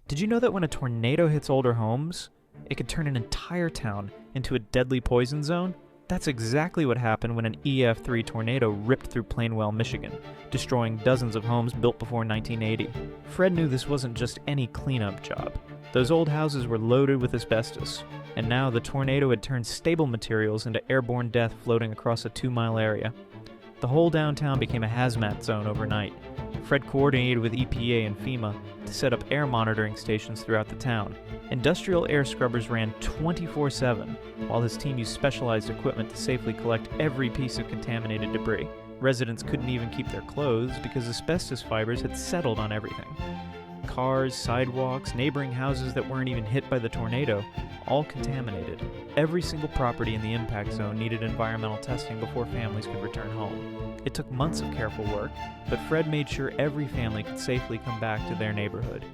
Did you know that when a tornado hits older homes, it could turn an entire town into a deadly poison zone? That's exactly what happened when an EF3 tornado ripped through Plainwell, Michigan, destroying dozens of homes built before 1980. Fred knew this wasn't just any cleanup job. Those old houses were loaded with asbestos, and now the tornado had turned stable materials into airborne death floating across a 2-mile area. The whole downtown became a hazmat zone overnight. Fred coordinated with EPA and FEMA to set up air monitoring stations throughout the town. Industrial air scrubbers ran 24/7, while his team used specialized equipment to safely collect every piece of contaminated debris. Residents couldn't even keep their clothes because asbestos fibers had settled on everything. Cars, sidewalks, neighboring houses that weren't even hit by the tornado, all contaminated. Every single property in the impact zone needed environmental testing before families could return home. It took months of careful work, but Fred made sure every family could safely come back to their neighborhood.